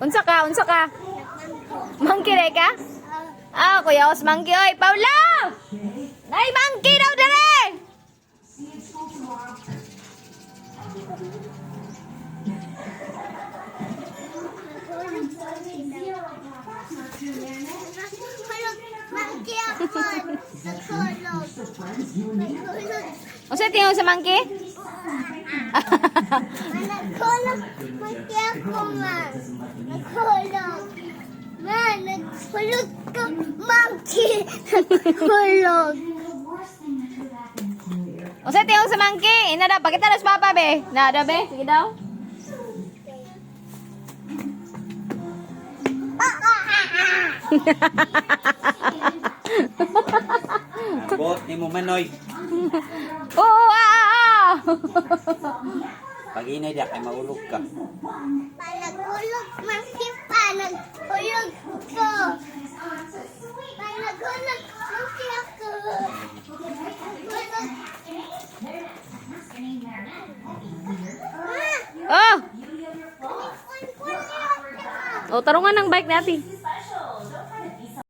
Unsa ka? Unsa ka? Monkey ray ka? Ah, Kuya Os monkey. Oy, Paula! Nay, monkey daw dali! Unsa tingog sa monkey? Nagkulog. Monkey ako, man. Nagkulog. Man, nagkulog ka, monkey. Nagkulog. Unsa tingog sa monkey? Ina daw, pakita daw sa papa be. Na daw be, sige daw. Bot ni mo manoy. Oo, Pag inay dia kay maulog ka. Panagulog, monkey, panagulog ko. Panagulog, monkey ako. Oh! Panagulog. Oh, tarungan ng bike natin.